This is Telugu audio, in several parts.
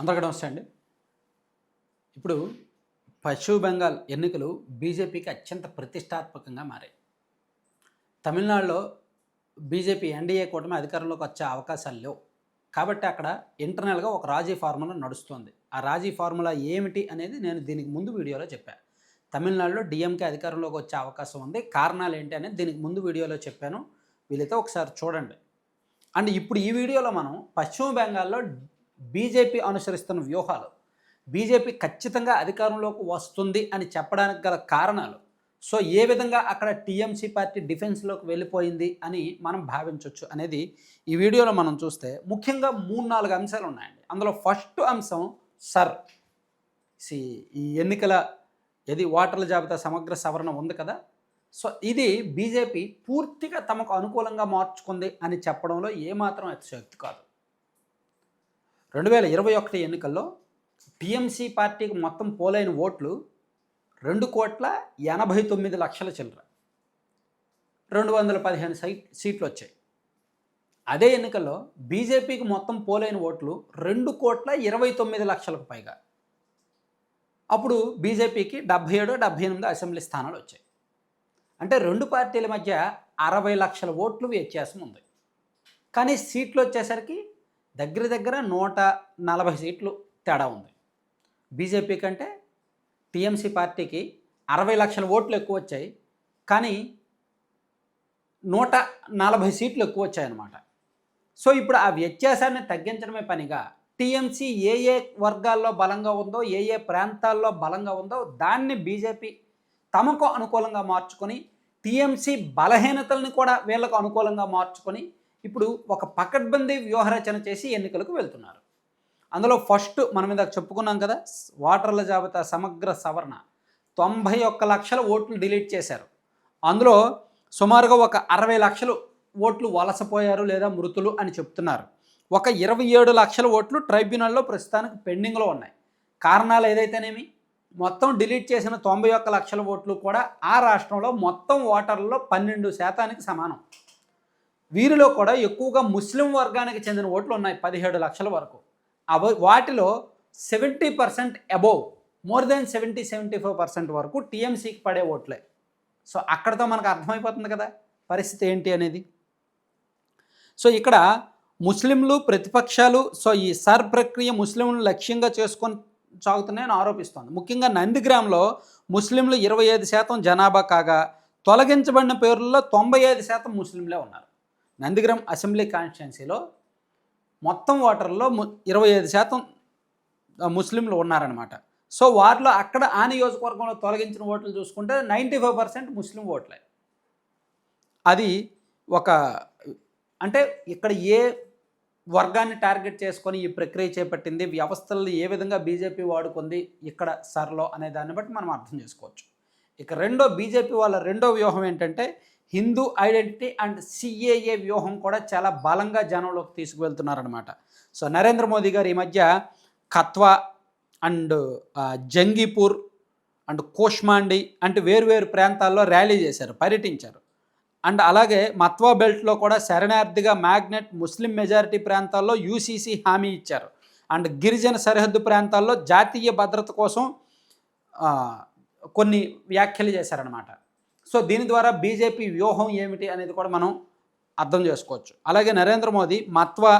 అందరికీ నమస్తే అండి. ఇప్పుడు పశ్చిమ బెంగాల్ ఎన్నికలు బీజేపీకి అత్యంత ప్రతిష్టాత్మకంగా మారాయి. తమిళనాడులో బీజేపీ ఎన్డీఏ కూటమి అధికారంలోకి వచ్చే అవకాశాలు లేవు. కాబట్టి అక్కడ ఇంటర్నల్‌గా ఒక రాజీ ఫార్ములా నడుస్తోంది. ఆ రాజీ ఫార్ములా ఏమిటి అనేది నేను దీనికి ముందు వీడియోలో చెప్పా. తమిళనాడులో డీఎంకే అధికారంలోకి వచ్చే అవకాశం ఉంది. కారణాలు ఏంటి అనేది దీనికి ముందు వీడియోలో చెప్పాను. వీలైతే ఒకసారి చూడండి. అండ్ ఇప్పుడు ఈ వీడియోలో మనం పశ్చిమ బెంగాల్‌లో బీజేపీ అనుసరిస్తున్న వ్యూహాలు, బీజేపీ ఖచ్చితంగా అధికారంలోకి వస్తుంది అని చెప్పడానికి గల కారణాలు, సో ఏ విధంగా అక్కడ టీఎంసీ పార్టీ డిఫెన్స్లోకి వెళ్ళిపోయింది అని మనం భావించవచ్చు అనేది ఈ వీడియోలో మనం చూస్తే ముఖ్యంగా 3-4 అంశాలు ఉన్నాయండి. అందులో ఫస్ట్ అంశం సర్ ఈ ఎన్నికల ఓటర్ల జాబితా సమగ్ర సవరణ ఉంది కదా, సో ఇది బీజేపీ పూర్తిగా తమకు అనుకూలంగా మార్చుకుంది అని చెప్పడంలో ఏమాత్రం అతిశయోక్తి కాదు. 2021 ఎన్నికల్లో టీఎంసీ పార్టీకి మొత్తం పోలైన ఓట్లు 2,89,00,000 చిల్లర, 215 సీట్లు వచ్చాయి. అదే ఎన్నికల్లో బీజేపీకి మొత్తం పోలైన ఓట్లు 2,29,00,000కు పైగా. అప్పుడు బీజేపీకి 77-78 అసెంబ్లీ స్థానాలు వచ్చాయి. అంటే రెండు పార్టీల మధ్య 60 లక్షల ఓట్లు వ్యత్యాసం ఉంది. కానీ సీట్లు వచ్చేసరికి దగ్గర 140 సీట్లు తేడా ఉంది. బీజేపీ కంటే టీఎంసీ పార్టీకి 60 లక్షల ఓట్లు ఎక్కువ వచ్చాయి, కానీ 140 సీట్లు ఎక్కువ వచ్చాయన్నమాట. సో ఇప్పుడు ఆ వ్యత్యాసాన్ని తగ్గించడమే పనిగా టీఎంసీ ఏ వర్గాల్లో బలంగా ఉందో, ఏ ప్రాంతాల్లో బలంగా ఉందో దాన్ని బీజేపీ తమకు అనుకూలంగా మార్చుకొని, టీఎంసీ బలహీనతల్ని కూడా వీళ్ళకు అనుకూలంగా మార్చుకొని ఇప్పుడు ఒక పకడ్బందీ వ్యూహరచన చేసి ఎన్నికలకు వెళ్తున్నారు. అందులో ఫస్ట్ మనం ఇందాక చెప్పుకున్నాం కదా, ఓటర్ల జాబితా సమగ్ర సవరణ 91 లక్షల ఓట్లు డిలీట్ చేశారు. అందులో సుమారుగా ఒక 60 లక్షలు ఓట్లు వలసపోయారు లేదా మృతులు అని చెప్తున్నారు. ఒక 27 లక్షల ఓట్లు ట్రైబ్యునల్లో ప్రస్తుతానికి పెండింగ్లో ఉన్నాయి. కారణాలు ఏదైతేనేమి, మొత్తం డిలీట్ చేసిన 91 లక్షల ఓట్లు కూడా ఆ రాష్ట్రంలో మొత్తం ఓటర్లలో 12% సమానం. వీరిలో కూడా ఎక్కువగా ముస్లిం వర్గానికి చెందిన ఓట్లు ఉన్నాయి, 17 లక్షల వరకు. వాటిలో 70% అబోవ్, మోర్ దెన్ 70-75% వరకు టీఎంసీకి పడే ఓట్లే. సో అక్కడతో మనకు అర్థమైపోతుంది కదా పరిస్థితి ఏంటి అనేది. సో ఇక్కడ ముస్లింలు ప్రతిపక్షాలు సో ఈ సర్ ప్రక్రియ ముస్లింలను లక్ష్యంగా చేసుకొని సాగుతున్నాయని ఆరోపిస్తోంది. ముఖ్యంగా నందిగ్రామ్లో ముస్లింలు 25% జనాభా కాగా తొలగించబడిన పేర్లలో 95% ముస్లింలే ఉన్నారు. నందిగ్రామ్ అసెంబ్లీ కాన్స్టిట్యున్సీలో మొత్తం ఓటర్లలో 25% ముస్లింలు ఉన్నారనమాట. సో వారిలో అక్కడ ఆ నియోజకవర్గంలో తొలగించిన ఓట్లు చూసుకుంటే 95% ముస్లిం ఓట్లే. అది ఒక అంటే ఇక్కడ ఏ వర్గాన్ని టార్గెట్ చేసుకొని ఈ ప్రక్రియ చేపట్టింది, వ్యవస్థలను ఏ విధంగా బీజేపీ వాడుకుంది ఇక్కడ సర్లో అనే దాన్ని బట్టి మనం అర్థం చేసుకోవచ్చు. ఇక బీజేపీ వాళ్ళ రెండో వ్యూహం ఏంటంటే హిందూ ఐడెంటిటీ అండ్ సిఏఏ వ్యూహం కూడా చాలా బలంగా జనంలోకి తీసుకువెళ్తున్నారనమాట. సో నరేంద్ర మోదీ గారు ఈ మధ్య కత్వా అండ్ జంగీపూర్ అండ్ కోష్మాండి అంటే వేరువేరు ప్రాంతాల్లో ర్యాలీ చేశారు, పర్యటించారు. అండ్ అలాగే మత్వా బెల్ట్లో కూడా శరణార్థిగా మ్యాగ్నెట్ ముస్లిం మెజారిటీ ప్రాంతాల్లో యూసీసీ హామీ ఇచ్చారు. అండ్ గిరిజన సరిహద్దు ప్రాంతాల్లో జాతీయ భద్రత కోసం కొన్ని వ్యాఖ్యలు చేశారనమాట. సో దీని ద్వారా బీజేపీ వ్యూహం ఏమిటి అనేది కూడా మనం అర్థం చేసుకోవచ్చు. అలాగే నరేంద్ర మోదీ మత్వా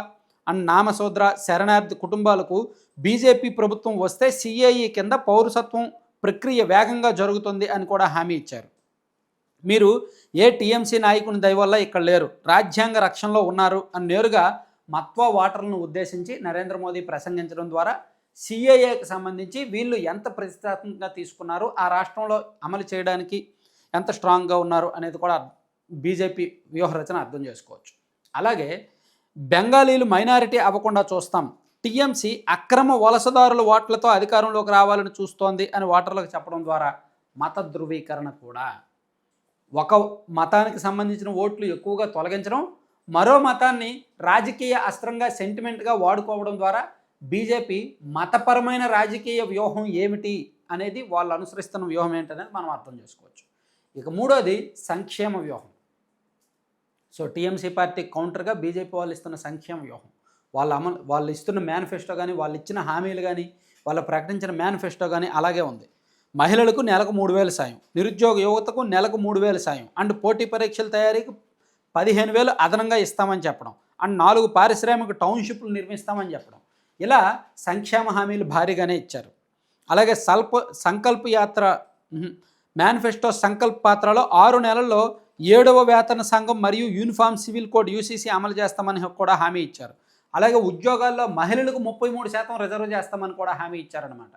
అండ్ నామశూద్ర శరణార్థి కుటుంబాలకు బీజేపీ ప్రభుత్వం వస్తే సిఏఈ కింద పౌరసత్వం ప్రక్రియ వేగంగా జరుగుతుంది అని కూడా హామీ ఇచ్చారు. మీరు ఏ టీఎంసీ నాయకుని దయ వల్ల ఇక్కడ లేరు, రాజ్యాంగ రక్షణలో ఉన్నారు అని నేరుగా మత్వా ఓటర్లను ఉద్దేశించి నరేంద్ర మోదీ ప్రసంగించడం ద్వారా సిఏఏకి సంబంధించి వీళ్ళు ఎంత ప్రతిష్టాత్మకంగా తీసుకున్నారు, ఆ రాష్ట్రంలో అమలు చేయడానికి ఎంత స్ట్రాంగ్గా ఉన్నారు అనేది కూడా బీజేపీ వ్యూహరచన అర్థం చేసుకోవచ్చు. అలాగే బెంగాలీలు మైనారిటీ అవ్వకుండా చూస్తాం, టీఎంసీ అక్రమ వలసదారుల ఓట్లతో అధికారంలోకి రావాలని చూస్తోంది అని ఓటర్లకు చెప్పడం ద్వారా మత ధృవీకరణ కూడా. ఒక మతానికి సంబంధించిన ఓట్లు ఎక్కువగా తొలగించడం, మరో మతాన్ని రాజకీయ అస్త్రంగా సెంటిమెంట్గా వాడుకోవడం ద్వారా బీజేపీ మతపరమైన రాజకీయ వ్యూహం ఏమిటి అనేది వాళ్ళు అనుసరిస్తున్న వ్యూహం ఏంటనేది మనం అర్థం చేసుకోవచ్చు. ఇక మూడోది సంక్షేమ వ్యూహం. సో టీఎంసీ పార్టీ కౌంటర్గా బీజేపీ వాళ్ళు ఇస్తున్న సంక్షేమ వ్యూహం. వాళ్ళు ఇస్తున్న మేనిఫెస్టో కానీ, వాళ్ళు ఇచ్చిన హామీలు కానీ, వాళ్ళు ప్రకటించిన మేనిఫెస్టో కానీ అలాగే ఉంది. మహిళలకు నెలకు 3,000 సాయం, నిరుద్యోగ యువతకు నెలకు 3,000 సాయం, అండ్ పోటీ పరీక్షల తయారీకి 15,000 అదనంగా ఇస్తామని చెప్పడం, అండ్ 4 పారిశ్రామిక టౌన్షిప్లు నిర్మిస్తామని చెప్పడం, ఇలా సంక్షేమ హామీలు భారీగానే ఇచ్చారు. అలాగే సంకల్ప యాత్ర మేనిఫెస్టో సంకల్ప పాత్రలో 6 నెలల్లో 7వ వేతన సంఘం మరియు యూనిఫామ్ సివిల్ కోడ్ యూసీసీ అమలు చేస్తామని కూడా హామీ ఇచ్చారు. అలాగే ఉద్యోగాల్లో మహిళలకు 33% రిజర్వ్ చేస్తామని కూడా హామీ ఇచ్చారనమాట.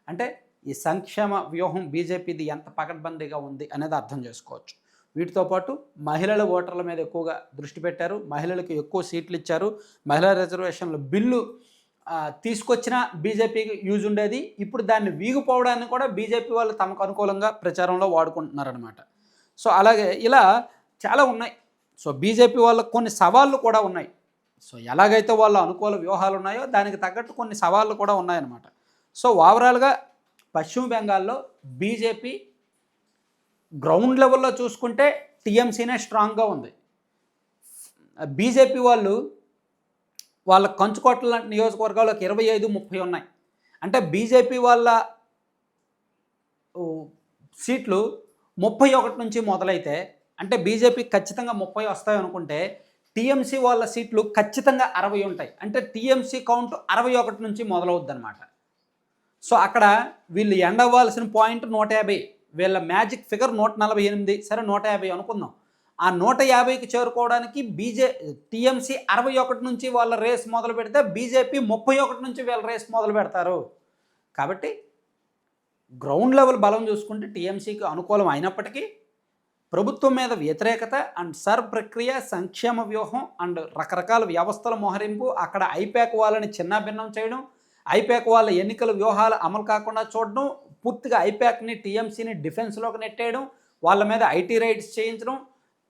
అంటే ఈ సంక్షేమ వ్యూహం బీజేపీది ఎంత పకడ్బందీగా ఉంది అనేది అర్థం చేసుకోవచ్చు. వీటితో పాటు మహిళల ఓటర్ల మీద ఎక్కువగా దృష్టి పెట్టారు, మహిళలకు ఎక్కువ సీట్లు ఇచ్చారు, మహిళా రిజర్వేషన్ల బిల్లు తీసుకొచ్చిన బీజేపీకి యూజ్ ఉండేది, ఇప్పుడు దాన్ని వీగిపోవడాన్ని కూడా బీజేపీ వాళ్ళు తమకు అనుకూలంగా ప్రచారంలో వాడుకుంటున్నారనమాట. సో అలాగే ఇలా చాలా ఉన్నాయి. సో బీజేపీ వాళ్ళకు కొన్ని సవాళ్ళు కూడా ఉన్నాయి. సో ఎలాగైతే వాళ్ళ అనుకూల వ్యూహాలు ఉన్నాయో దానికి తగ్గట్టు కొన్ని సవాళ్ళు కూడా ఉన్నాయన్నమాట. సో ఓవరాల్గా పశ్చిమ బెంగాల్లో బీజేపీ గ్రౌండ్ లెవెల్లో చూసుకుంటే టీఎంసీనే స్ట్రాంగ్గా ఉంది. బీజేపీ వాళ్ళ కంచుకోట్ల నియోజకవర్గాలకు 25-30 ఉన్నాయి. అంటే బీజేపీ వాళ్ళ సీట్లు 31 నుంచి మొదలైతే, అంటే బీజేపీ ఖచ్చితంగా 30 వస్తాయి అనుకుంటే, టీఎంసీ వాళ్ళ సీట్లు ఖచ్చితంగా 60 ఉంటాయి. అంటే టీఎంసీ కౌంట్ 61 నుంచి మొదలవుద్ది అనమాట. సో అక్కడ వీళ్ళు ఎండ్ అవ్వాల్సిన పాయింట్ 150, వీళ్ళ మ్యాజిక్ ఫిగర్ 148, సరే 150 అనుకుందాం. ఆ 150కి చేరుకోవడానికి టీఎంసీ 61 నుంచి వాళ్ళ రేస్ మొదలు పెడితే బీజేపీ 31 నుంచి వీళ్ళ రేస్ మొదలు పెడతారు. కాబట్టి గ్రౌండ్ లెవెల్ బలం చూసుకుంటే టీఎంసీకి అనుకూలం అయినప్పటికీ ప్రభుత్వం మీద వ్యతిరేకత అండ్ ప్రక్రియ, సంక్షేమ వ్యూహం అండ్ రకరకాల వ్యవస్థల మోహరింపు, అక్కడ ఐపాక్ వాళ్ళని చిన్నాభిన్నం చేయడం, ఐపాక్ వాళ్ళ ఎన్నికల వ్యూహాలు అమలు కాకుండా చూడడం, పూర్తిగా ఐపాక్ని టీఎంసీని డిఫెన్స్లోకి నెట్టేయడం, వాళ్ళ మీద ఐటీ రైడ్స్ చేయించడం,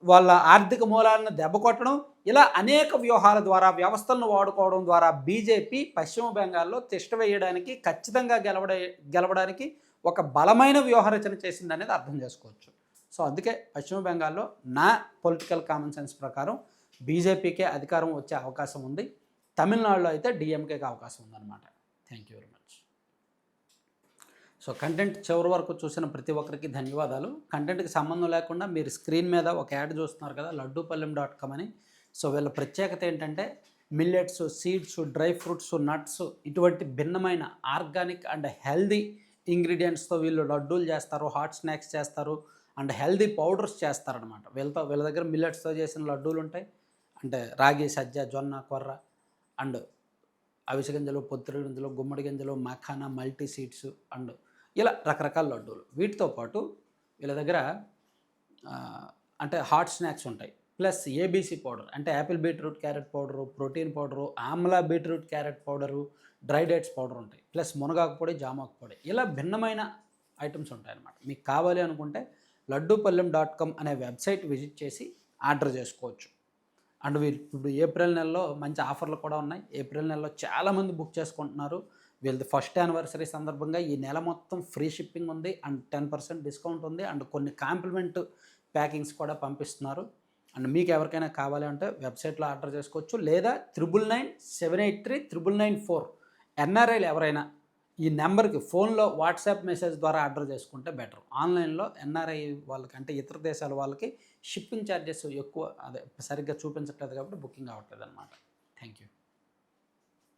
వాళ్ళ ఆర్థిక మూలాలను దెబ్బకొట్టడం, ఇలా అనేక వ్యూహాల ద్వారా వ్యవస్థలను వాడుకోవడం ద్వారా బీజేపీ పశ్చిమ బెంగాల్లో తిష్ట వేయడానికి, ఖచ్చితంగా గెలవడానికి ఒక బలమైన వ్యూహరచన చేసిందనేది అర్థం చేసుకోవచ్చు. సో అందుకే పశ్చిమ బెంగాల్లో నా పొలిటికల్ కామన్ సెన్స్ ప్రకారం బీజేపీకే అధికారం వచ్చే అవకాశం ఉంది. తమిళనాడులో అయితే డిఎంకేకి అవకాశం ఉందన్నమాట. Thank you very much. So content చివరి వరకు చూసిన ప్రతి ఒక్కరికి ధన్యవాదాలు. కంటెంట్కి సంబంధం లేకుండా మీరు స్క్రీన్ మీద ఒక యాడ్ చూస్తున్నారు కదా, laddupalyam.com అని. సో వీళ్ళ ప్రత్యేకత ఏంటంటే millets, seeds, dry fruits, nuts, ఇటువంటి భిన్నమైన ఆర్గానిక్ అండ్ హెల్దీ ఇంగ్రీడియంట్స్తో వీళ్ళు లడ్డూలు చేస్తారు, హాట్ స్నాక్స్ చేస్తారు అండ్ హెల్దీ పౌడర్స్ చేస్తారనమాట. వీళ్ళ దగ్గర మిల్లెట్స్తో చేసిన లడ్డూలు ఉంటాయి, అంటే రాగి, సజ్జ, జొన్న, కొర్ర అండ్ అవిసె గింజలు, పొత్తిడి గింజలు, గుమ్మడి గింజలు, మఖానా, మల్టీ సీడ్స్ అండ్ ఇలా రకరకాల లడ్డూలు. వీటితో పాటు వీళ్ళ దగ్గర అంటే హాట్ స్నాక్స్ ఉంటాయి, ప్లస్ ఏబీసీ పౌడర్ అంటే Apple beetroot carrot powder, protein powder, Amla beetroot carrot powder, dry dates powder ఉంటాయి, ప్లస్ మునగాకు పొడి, జామాకు పొడి, ఇలా భిన్నమైన ఐటమ్స్ ఉంటాయన్నమాట. మీకు కావాలి అనుకుంటే laddupalyam.com అనే వెబ్సైట్ విజిట్ చేసి ఆర్డర్ చేసుకోవచ్చు. అండ్ వీళ్ళు ఇప్పుడు ఏప్రిల్ నెలలో మంచి ఆఫర్లు కూడా ఉన్నాయి. ఏప్రిల్ నెలలో చాలామంది బుక్ చేసుకుంటున్నారు. వీళ్ళది ఫస్ట్ యానివర్సరీ సందర్భంగా ఈ నెల మొత్తం ఫ్రీ షిప్పింగ్ ఉంది అండ్ 10% డిస్కౌంట్ ఉంది అండ్ కొన్ని కాంప్లిమెంట్ ప్యాకింగ్స్ కూడా పంపిస్తున్నారు. అండ్ మీకు ఎవరికైనా కావాలి అంటే వెబ్సైట్లో ఆర్డర్ చేసుకోవచ్చు, లేదా 9997839994 ఎన్ఆర్ఐలు ఎవరైనా ఈ నెంబర్కి ఫోన్లో వాట్సాప్ మెసేజ్ ద్వారా ఆర్డర్ చేసుకుంటే బెటర్. ఆన్లైన్లో ఎన్ఆర్ఐ వాళ్ళకంటే ఇతర దేశాల వాళ్ళకి షిప్పింగ్ ఛార్జెస్ ఎక్కువ, సరిగ్గా చూపించట్లేదు కాబట్టి బుకింగ్ అవ్వట్లేదు అనమాట.